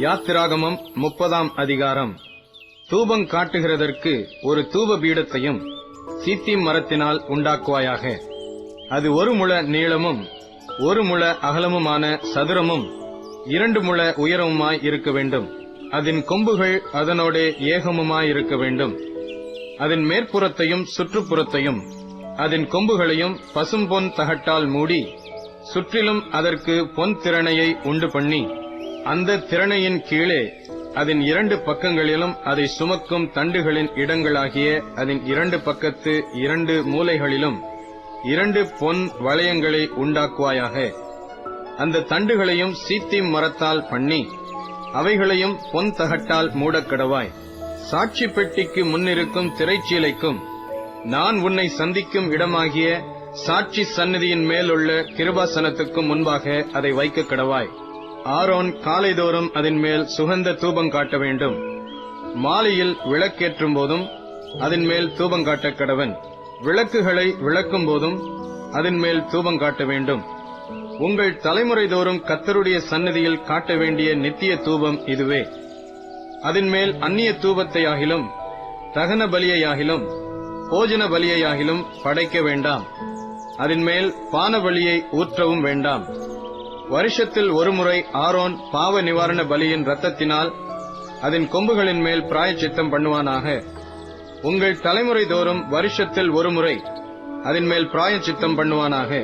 யாத்திராகமம் 30ஆம் அதிகாரம். தூபம் காட்டுகிறதற்கு ஒரு தூப பீடத்தையும் சீத்திம் மரத்தினால் உண்டாக்குவாயாக. அது 1 முழ நீளமும் 1 முழ அகலமுமான சதுரமும் 2 முழ உயரமுமாய் இருக்க வேண்டும். அதன் கொம்புகள் அதனோட ஏகமுமாயிருக்க வேண்டும். அதன் மேற்புறத்தையும் சுற்றுப்புறத்தையும் அதன் கொம்புகளையும் பசும்பொன் தகட்டால் மூடி, சுற்றிலும் அதற்கு பொன் திறனையை உண்டு பண்ணி, அந்த திறனையின் கீழே அதன் 2 பக்கங்களிலும் அதை சுமக்கும் தண்டுகளின் இடங்களாகிய அதன் 2 பக்கத்து 2 மூலைகளிலும் 2 பொன் வளையங்களை உண்டாக்குவாயாக. அந்த தண்டுகளையும் சீத்திம் மரத்தால் பண்ணி, அவைகளையும் பொன் தகட்டால் மூடக்கடவாய். சாட்சி பெட்டிக்கு முன்னிருக்கும் திரைச்சீலைக்கும் நான் உன்னை சந்திக்கும் இடமாகிய சாட்சி சந்நிதியின் மேலுள்ள கிருபாசனத்துக்கும் முன்பாக அதை வைக்க கடவாய். ஆரோன் காலைதோறும் அதன் மேல் சுகந்த தூபம் காட்ட வேண்டும். மாலையில் விளக்கேற்றும் போதும் அதன் மேல் தூபம் காட்ட கடவன். விளக்குகளை விளக்கும் போதும் அதன் மேல் தூபம் காட்ட வேண்டும். உங்கள் தலைமுறை தோறும் கர்த்தருடைய சந்நிதியில் காட்ட வேண்டிய நித்திய தூபம் இதுவே. அதன் மேல் அந்நிய தூபத்தையாகிலும் தகன பலியையாகிலும் போஜன பலியையாகிலும் படைக்க வேண்டாம். அதன் மேல் பான பலியை ஊற்றவும் வேண்டாம். வருஷத்தில் 1 முறை ஆரோன் பாவ நிவாரண பலியின் இரத்தத்தினால் அதன் கொம்புகளின் மேல் பிராயச்சித்தம் பண்ணுவானாக. உங்கள் தலைமுறை தோறும் வருஷத்தில் 1 முறை அதன் மேல் பிராயச்சித்தம் பண்ணுவானாக.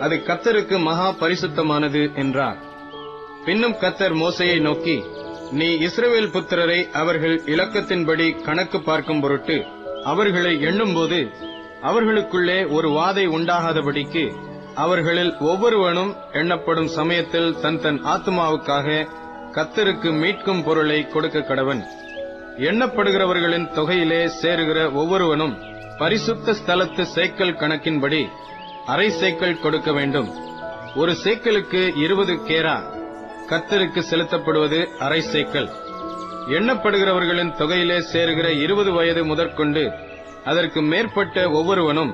அது கர்த்தருக்கு மகா பரிசுத்தமானது என்றார். பின்னும் கர்த்தர் மோசேயை நோக்கி, நீ இஸ்ரவேல் புத்திரரை அவர்கள் இலக்கத்தின்படி கணக்கு பார்க்கும் பொருட்டு அவர்களை எண்ணும்போது அவர்களுக்குள்ளே ஒரு வாதை உண்டாகாதபடிக்கு அவர்களில் ஒவ்வொருவனும் எண்ணப்படும் சமயத்தில் தன் ஆத்துமாவுக்காக கர்த்தருக்கு மீட்கும் பொருளை கொடுக்க கடவன். எண்ணப்படுகிறவர்களின் தொகையிலே சேருகிற ஒவ்வொருவனும் பரிசுத்த ஸ்தலத்து சேக்கல் கணக்கின்படி அரை சேக்கல் கொடுக்க வேண்டும். ஒரு சேக்கலுக்கு 20 கேரா, கர்த்தருக்கு செலுத்தப்படுவது அரை சேக்கல். எண்ணப்படுகிறவர்களின் தொகையிலே சேருகிற 20 வயது முதற்கொண்டு அதற்கு மேற்பட்ட ஒவ்வொருவனும்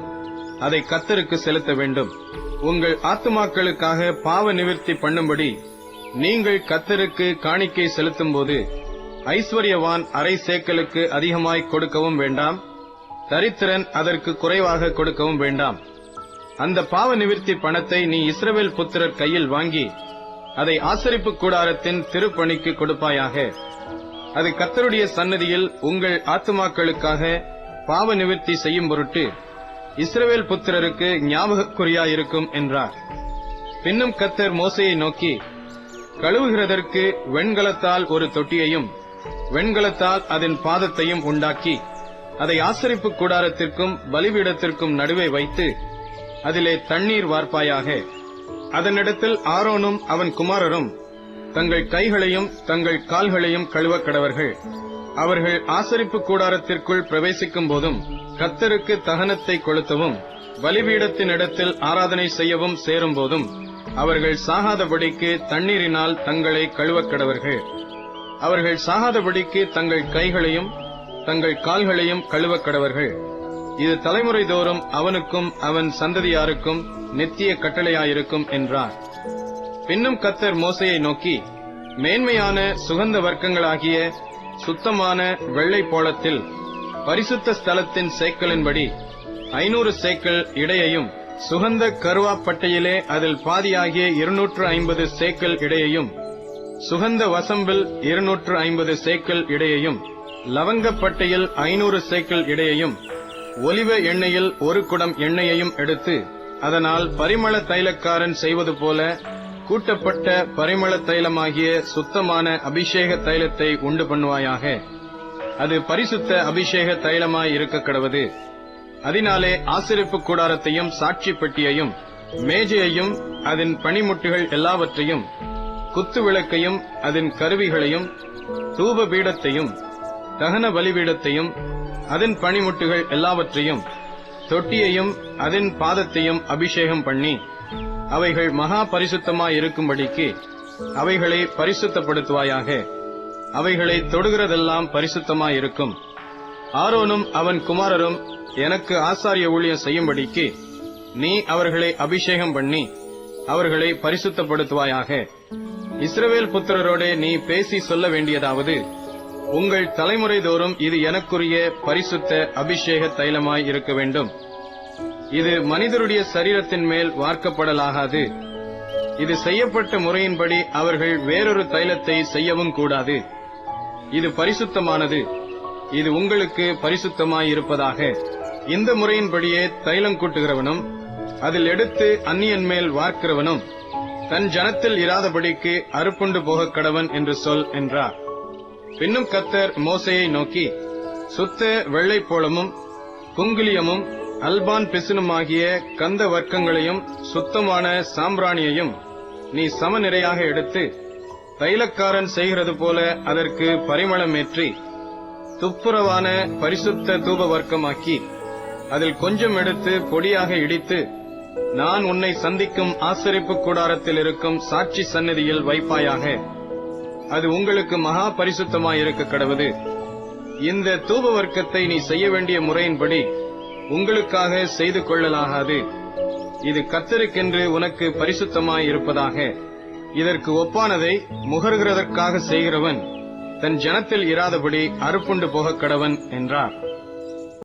அதை கர்த்தருக்கு செலுத்த வேண்டும். உங்கள் ஆத்துமாக்களுக்காக பாவ நிவிர்த்தி பண்ணும்படி நீங்கள் கர்த்தருக்கு காணிக்கை செலுத்தும் போது ஐஸ்வர்யவான் அரை சேக்கலுக்கு அதிகமாய் கொடுக்கவும் வேண்டாம், தரித்திரன் அதற்கு குறைவாக கொடுக்கவும் வேண்டாம். அந்த பாவ நிவிர்த்தி பணத்தை நீ இஸ்ரவேல் புத்திரர் கையில் வாங்கி அதை ஆசரிப்பு கூடாரத்தின் திருப்பணிக்கு கொடுப்பாயாக. அது கர்த்தருடைய சன்னதியில் உங்கள் ஆத்துமாக்களுக்காக பாவ நிவிர்த்தி செய்யும் பொருட்டு இஸ்ரவேல் புத்திரருக்கு ஞாபகக்குறியாயிருக்கும் என்றார். பின்னும் கர்த்தர் மோசேயை நோக்கி, கழுவுகிறதற்கு வெண்கலத்தால் ஒரு தொட்டியையும் வெண்கலத்தால் அதன் பாதத்தையும் உண்டாக்கி அதை ஆசரிப்பு கூடாரத்திற்கும் பலிபீடத்திற்கும் நடுவே வைத்து அதிலே தண்ணீர் வார்ப்பாயாக. அதனிடத்தில் ஆரோனும் அவன் குமாரரும் தங்கள் கைகளையும் தங்கள் கால்களையும் கழுவக் கடவர்கள். அவர்கள் ஆசரிப்பு கூடாரத்திற்குள் பிரவேசிக்கும் போதும் கர்த்தருக்கு தகனத்தை கொளுத்தவும் பலிபீடத்தினிடத்தில் ஆராதனை செய்யவும் சேரும் போதும் அவர்கள் சாகாதபடிக்கு தண்ணீரினால் தங்களை கழுவக் கடவர்கள். அவர்கள் சாகாதபடிக்கு தங்கள் கைகளையும் தங்கள் கால்களையும் கழுவக் கடவர்கள். இது தலைமுறை தோறும் அவனுக்கும் அவன் சந்ததியாருக்கும் நித்திய கட்டளையாயிருக்கும் என்றார். பின்னும் கர்த்தர் மோசேயை நோக்கி, மேன்மையான சுகந்த வர்க்கங்களாகிய சுத்தமான வெள்ளை போளத்தில் பரிசுத்த ஸ்தலத்தின் சேக்கலின்படி 500 சேக்கல் இடையையும், சுகந்த கருவாப்பட்டையிலே அதில் பாதியாகிய 250 சேக்கல் இடையையும், சுகந்த வசம்பில் 250 சேக்கல் இடையையும், லவங்கப்பட்டையில் 500 சேக்கல் இடையையும், ஒலிவ எண்ணெயில் 1 குடம் எண்ணெயையும் எடுத்து அதனால் பரிமள தைலக்காரன் செய்வது போல கூட்டப்பட்ட பரிமள தைலமாகிய சுத்தமான அபிஷேக தைலத்தை உண்டு பண்ணுவாயாக. அது பரிசுத்த அபிஷேக தைலமாய் இருக்க கடவது. அதனாலே ஆசரிப்பு கூடாரத்தையும் சாட்சி பெட்டியையும் மேஜையையும் அதன் பணிமுட்டுகள் எல்லாவற்றையும், குத்து விளக்கையும் அதன் கருவிகளையும், தூப பீடத்தையும் தகன பலிபீடத்தையும் அதன் பணிமுட்டுகள் எல்லாவற்றையும், தொட்டியையும் அதன் பாதத்தையும் அபிஷேகம் பண்ணி அவைகள் மகா பரிசுத்தமாயிருக்கும்படிக்கு அவைகளை பரிசுத்தப்படுத்துவாயாக. அவைகளை தொடுகிறதெல்லாம் பரிசுத்தமாயிருக்கும். ஆரோனும் அவன் குமாரரும் எனக்கு ஆசாரிய ஊழியம் செய்யும்படிக்கு நீ அவர்களை அபிஷேகம் பண்ணி அவர்களை பரிசுத்தப்படுத்துவாயாக. இஸ்ரவேல் புத்திரரோடே நீ பேசி சொல்ல வேண்டியதாவது, உங்கள் தலைமுறை தோறும் இது எனக்குரிய பரிசுத்த அபிஷேக தைலமாய் இருக்க வேண்டும். இது மனிதருடைய சரீரத்தின் மேல் வார்க்கப்படலாகாது. இது செய்யப்பட்ட முறையின்படி அவர்கள் வேறொரு தைலத்தை செய்யவும் கூடாது. இது பரிசுத்தமானது. இது உங்களுக்கு பரிசுத்தமாயிருப்பதாக. இந்த முறையின்படியே தைலம் கூட்டுகிறவனும் அதில் எடுத்து அந்நியன் மேல் வார்க்கிறவனும் தன் ஜனத்தில் இராதபடிக்கு அறுப்புண்டு போகக் கடவன் என்று சொல் என்றார். பின்னும் கர்த்தர் மோசேயை நோக்கி, சுத்த வெள்ளைப்போளமும் குங்குலியமும் அல்பான் பிசினுமாகிய கந்த வர்க்கங்களையும் சுத்தமான சாம்பிராணியையும் நீ சமநிறையாக எடுத்து தைலக்காரன் செய்கிறது போல அதற்கு பரிமளமேற்றி துப்புரவான பரிசுத்த தூப வர்க்கமாக்கி அதில் கொஞ்சம் எடுத்து பொடியாக இடித்து நான் உன்னை சந்திக்கும் ஆசரிப்பு கூடாரத்தில் இருக்கும் சாட்சி சந்நிதியில் வைப்பாயாக. அது உங்களுக்கு மகா பரிசுத்தமாயிருக்க கடவுது. இந்த தூப வர்க்கத்தை நீ செய்ய வேண்டிய முறையின்படி உங்களுக்காக செய்து கொள்ளலாகாது. இது கர்த்தருக்கென்று உனக்கு பரிசுத்தமாயிருப்பதாக. இதற்கு ஒப்பானதை முகர்கிறதற்காக செய்கிறவன் தன் ஜனத்தில் இராதபடி அறுப்புண்டு போகக் கடவன் என்றார்.